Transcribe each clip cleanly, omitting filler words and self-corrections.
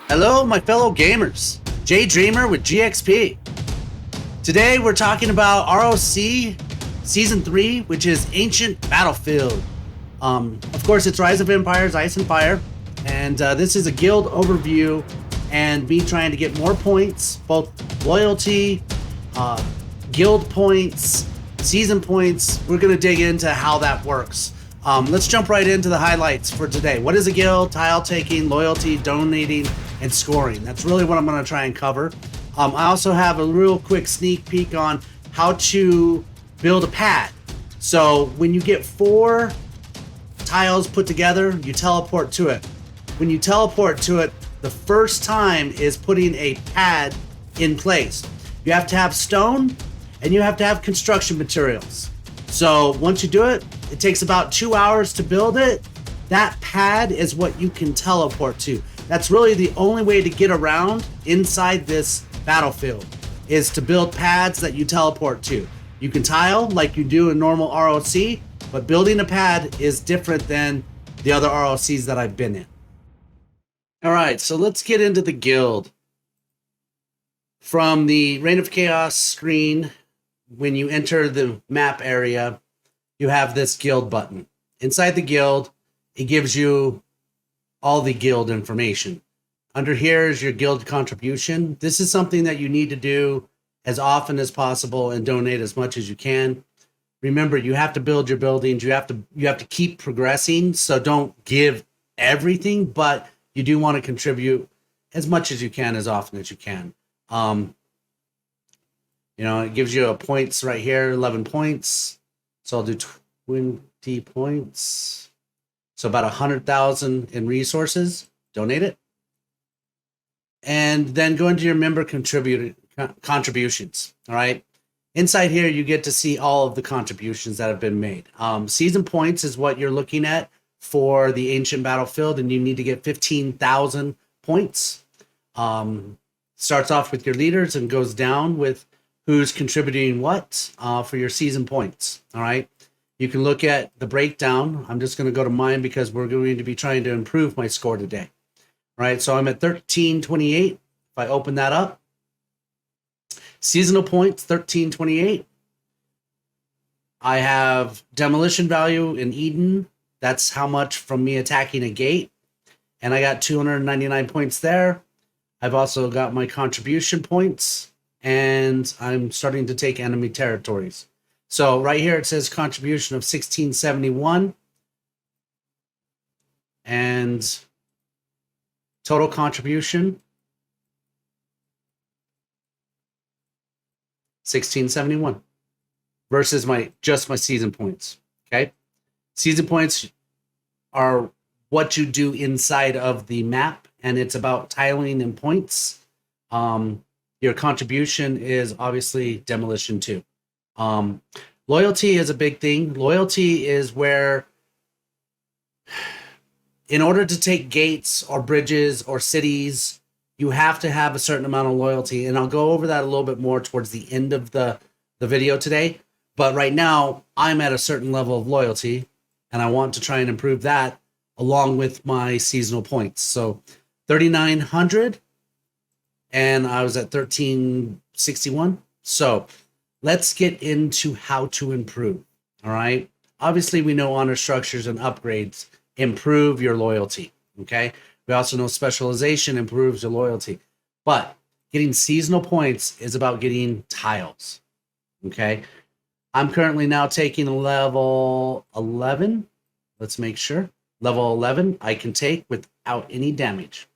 Hello, my fellow gamers. Jay Dreamer with GXP. Today we're talking about ROC Season 3, which is Ancient Battlefield. Of course, it's Rise of Empires, Ice and Fire, and this is a guild overview and me trying to get more points, both loyalty, guild points, season points. We're going to dig into how that works. Let's jump right into the highlights for today. What is a guild? Tile taking, loyalty, donating, and scoring. That's really what I'm going to try and cover. I also have a real quick sneak peek on how to build a pad. So when you get 4 tiles put together, you teleport to it. When you teleport to it, the first time is putting a pad in place. You have to have stone and you have to have construction materials. So once you do it, it takes about 2 hours to build it. That pad is what you can teleport to. That's really the only way to get around inside this battlefield, is to build pads that you teleport to. You can tile like you do in normal ROC, but building a pad is different than the other ROCs that I've been in. All right, so let's get into the guild. From the Reign of Chaos screen, when you enter the map area, you have this guild button. Inside the guild, it gives you all the guild information. Under here is your guild contribution. This is something that you need to do as often as possible and donate as much as you can. Remember, you have to build your buildings. You have to keep progressing. So don't give everything, but you do want to contribute as much as you can, as often as you can. It gives you a points right here, 11 points. So I'll do 20 points. So about 100,000 in resources. Donate it. And then go into your member contributions. All right. Inside here, you get to see all of the contributions that have been made. Season points is what you're looking at for the Ancient Battlefield, and you need to get 15,000 points. Starts off with your leaders and goes down with who's contributing what for your season points. All right. You can look at the breakdown. I'm just going to go to mine because we're going to be trying to improve my score today. All right. So I'm at 1328. If I open that up, seasonal points, 1328. I have demolition value in Eden. That's how much from me attacking a gate. And I got 299 points there. I've also got my contribution points, and I'm starting to take enemy territories. So right here it says contribution of 1671 and total contribution 1671 versus my season points. Okay, season points are what you do inside of the map, and it's about tiling and points. Your contribution is obviously demolition too. Loyalty is a big thing. Loyalty is where, in order to take gates or bridges or cities, you have to have a certain amount of loyalty. And I'll go over that a little bit more towards the end of the video today. But right now, I'm at a certain level of loyalty, and I want to try and improve that along with my seasonal points. So 3,900, and I was at 1361. So let's get into how to improve. All right. Obviously, we know honor structures and upgrades improve your loyalty. Okay. We also know specialization improves your loyalty. But getting seasonal points is about getting tiles. Okay. I'm currently now taking level 11. Let's make sure. Level 11 I can take without any damage.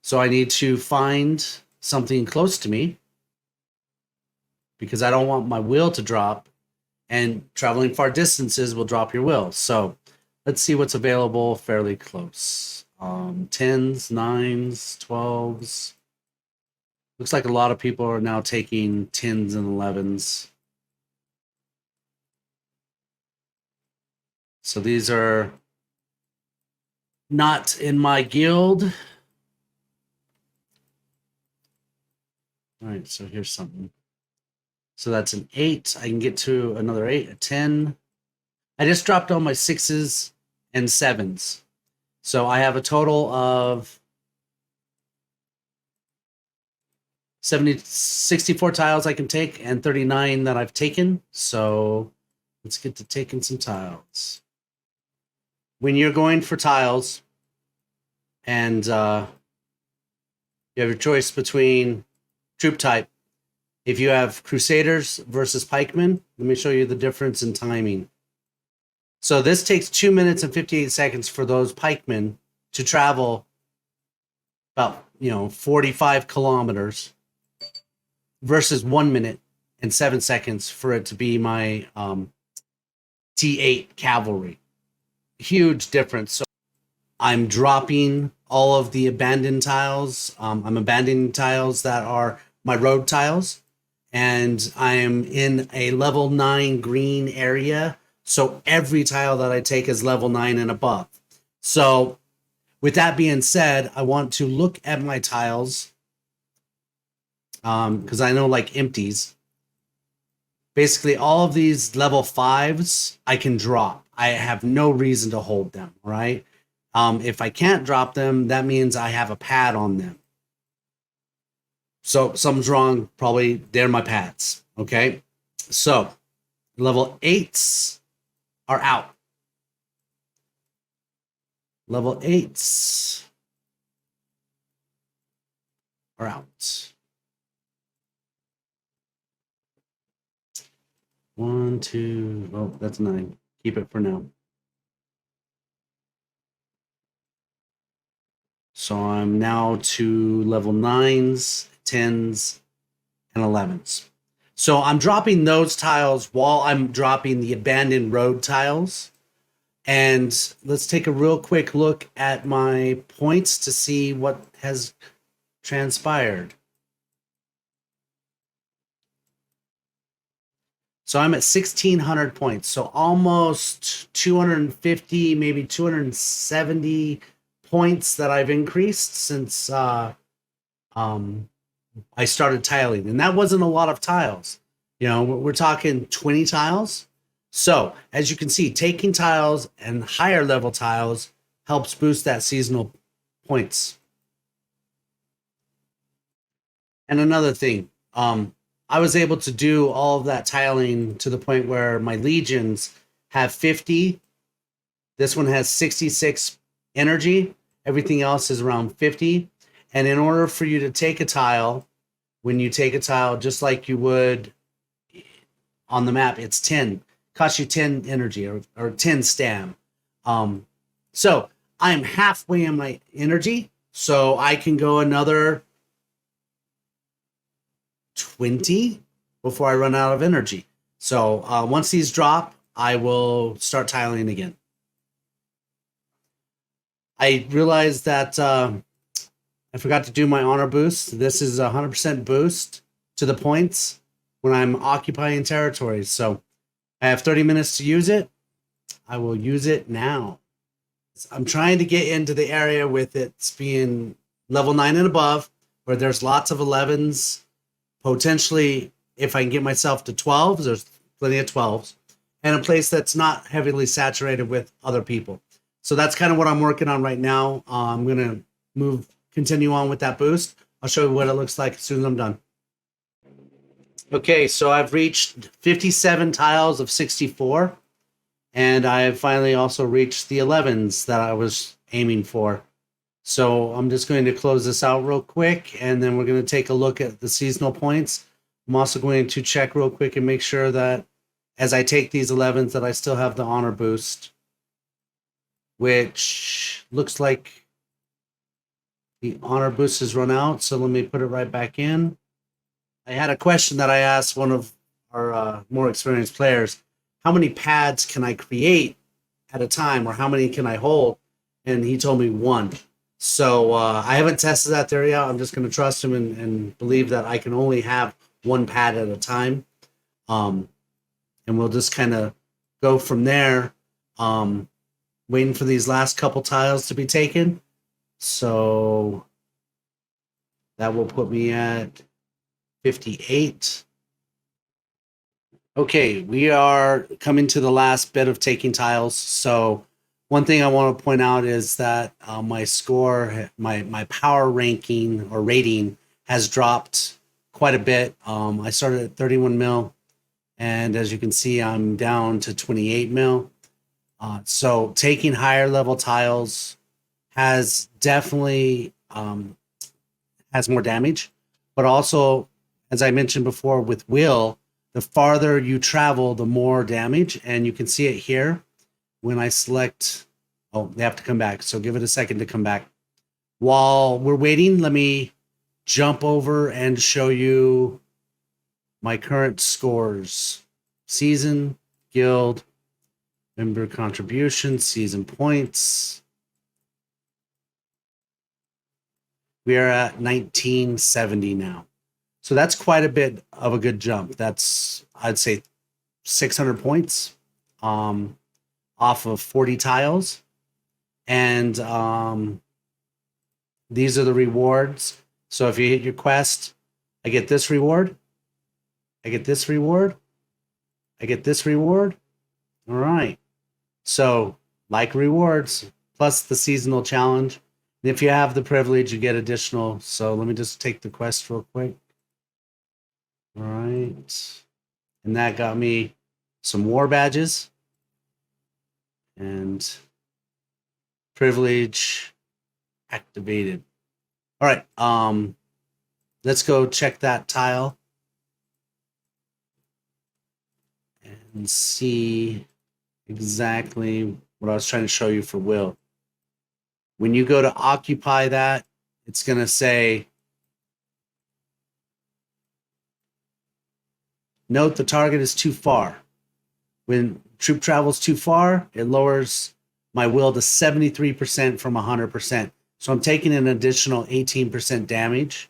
So I need to find something close to me, because I don't want my will to drop, and traveling far distances will drop your will. So let's see what's available fairly close. 10s, 9s, 12s. Looks like a lot of people are now taking 10s and 11s. So these are not in my guild. All right, so here's something. So that's an 8. I can get to another 8, a 10. I just dropped all my 6s and 7s. So I have a total of 64 tiles I can take and 39 that I've taken. So let's get to taking some tiles. When you're going for tiles and you have your choice between troop type, if you have Crusaders versus Pikemen, let me show you the difference in timing. So this takes 2 minutes and 58 seconds for those pikemen to travel about 45 kilometers versus 1 minute and 7 seconds for it to be my T8 cavalry. Huge difference. So I'm dropping all of the abandoned tiles. I'm abandoning tiles that are my road tiles, and I am in a level 9 green area. So every tile that I take is level 9 and above. So with that being said, I want to look at my tiles because I know like empties. Basically, all of these level 5s I can drop. I have no reason to hold them, right? If I can't drop them, that means I have a pad on them. So something's wrong. Probably they're my pads. Okay. So level 8s are out. Level 8s are out. 1, 2, oh, that's 9. Keep it for now. So I'm now to level 9s, 10s, and 11s. So I'm dropping those tiles while I'm dropping the abandoned road tiles. And let's take a real quick look at my points to see what has transpired. So I'm at 1,600 points. So almost 250, maybe 270 points that I've increased since I started tiling. And that wasn't a lot of tiles. We're talking 20 tiles. So as you can see, taking tiles and higher level tiles helps boost that seasonal points. And another thing, I was able to do all of that tiling to the point where my legions have 50. This one has 66 energy. Everything else is around 50. And in order for you to take a tile, when you take a tile, just like you would on the map, it's 10. Costs you 10 energy or 10 stam. So I'm halfway in my energy, so I can go another 20 before I run out of energy. So once these drop, I will start tiling again. I realized that I forgot to do my honor boost. This is a 100% boost to the points when I'm occupying territories. So I have 30 minutes to use it. I will use it now. I'm trying to get into the area with it being level 9 and above, where there's lots of 11s. Potentially, if I can get myself to 12s, there's plenty of 12s, and a place that's not heavily saturated with other people. So that's kind of what I'm working on right now. I'm going to continue on with that boost. I'll show you what it looks like as soon as I'm done. Okay, so I've reached 57 tiles of 64, and I have finally also reached the 11s that I was aiming for. So I'm just going to close this out real quick, and then we're going to take a look at the seasonal points. I'm also going to check real quick and make sure that as I take these 11s that I still have the honor boost, which looks like the honor boost has run out. So let me put it right back in. I had a question that I asked one of our more experienced players. How many pads can I create at a time, or how many can I hold? And he told me 1. So I haven't tested that there yet. I'm just going to trust him and believe that I can only have 1 pad at a time. And we'll just kind of go from there, waiting for these last couple tiles to be taken. So that will put me at 58. Okay, we are coming to the last bit of taking tiles. So one thing I want to point out is that my score, my power ranking or rating has dropped quite a bit. I started at 31 mil, and as you can see, I'm down to 28 mil. So taking higher level tiles has definitely has more damage, but also, as I mentioned before, with Will, the farther you travel, the more damage, and you can see it here when I select. Oh, they have to come back, so give it a second to come back. While we're waiting, let me jump over and show you my current scores. Season, guild, member contribution, season points. We are at 1970 now. So that's quite a bit of a good jump. That's, I'd say, 600 points off of 40 tiles. And these are the rewards. So if you hit your quest, I get this reward. I get this reward. I get this reward. All right. So like rewards plus the seasonal challenge. And if you have the privilege, you get additional. So let me just take the quest real quick. All right. And that got me some war badges and privilege activated. All right. Let's go check that tile and see exactly what I was trying to show you for Will. When you go to occupy that, it's going to say, note the target is too far. When troop travels too far, it lowers my will to 73% from 100%. So I'm taking an additional 18% damage.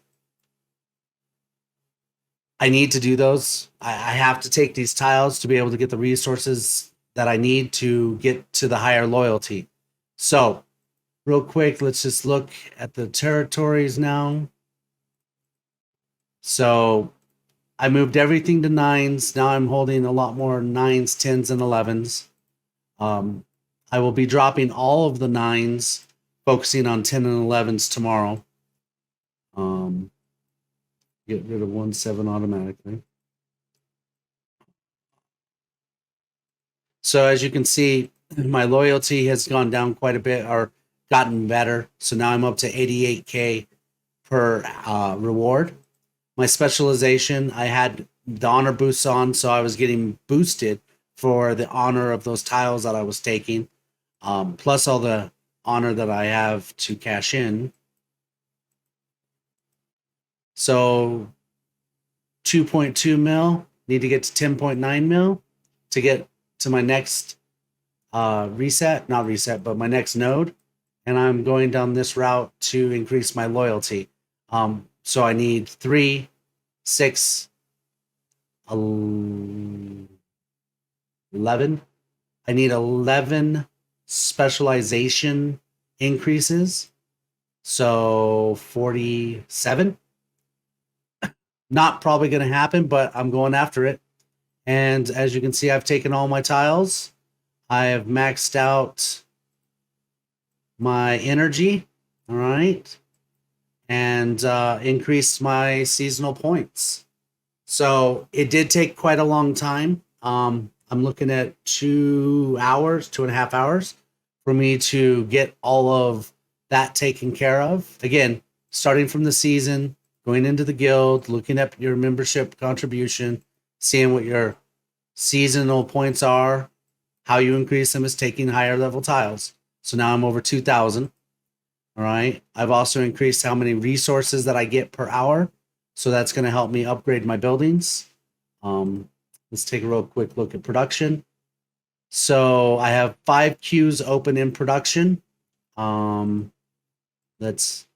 I need to do those. I have to take these tiles to be able to get the resources that I need to get to the higher loyalty. So real quick, let's just look at the territories now. So I moved everything to 9s. Now I'm holding a lot more 9s, 10s, and 11s. I will be dropping all of the 9s, focusing on 10 and 11s tomorrow. Get rid of 1-7 automatically. So as you can see, my loyalty has gone down quite a bit, or gotten better. So now I'm up to 88K per reward. My specialization, I had the honor boosts on, so I was getting boosted for the honor of those tiles that I was taking, plus all the honor that I have to cash in. So 2.2 mil, need to get to 10.9 mil to get to my next reset, not reset, but my next node. And I'm going down this route to increase my loyalty. So I need 3, 6, 11. I need 11 specialization increases. So 47. Not probably going to happen, but I'm going after it. And as you can see, I've taken all my tiles. I have maxed out my energy. All right. And increased my seasonal points. So it did take quite a long time. I'm looking at 2 hours, 2.5 hours for me to get all of that taken care of. Again, starting from the season, going into the guild, looking at your membership contribution, seeing what your seasonal points are, how you increase them is taking higher level tiles. So now I'm over 2,000. All right. I've also increased how many resources that I get per hour. So that's going to help me upgrade my buildings. Let's take a real quick look at production. So I have 5 queues open in production. Let's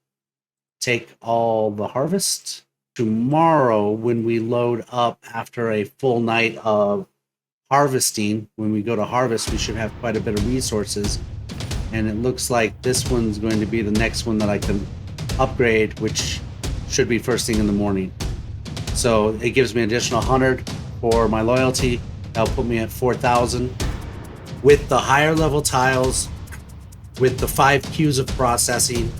take all the harvest. Tomorrow, when we load up after a full night of harvesting, when we go to harvest, we should have quite a bit of resources. And it looks like this one's going to be the next one that I can upgrade, which should be first thing in the morning. So it gives me an additional 100 for my loyalty. That'll put me at 4,000. With the higher level tiles, with the 5 queues of processing,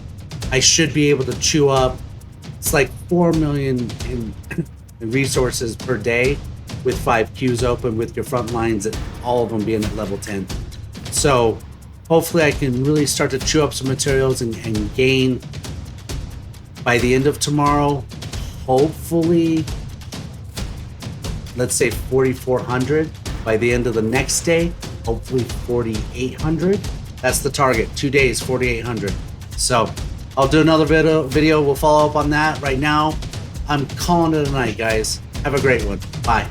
I should be able to chew up It's like 4 million in resources per day with 5 queues open with your front lines, and all of them being at level 10. So hopefully I can really start to chew up some materials and gain by the end of tomorrow, hopefully, let's say 4,400. By the end of the next day, hopefully 4,800. That's the target. 2 days, 4,800. So I'll do another video. We'll follow up on that. Right now, I'm calling it a night, guys. Have a great one. Bye.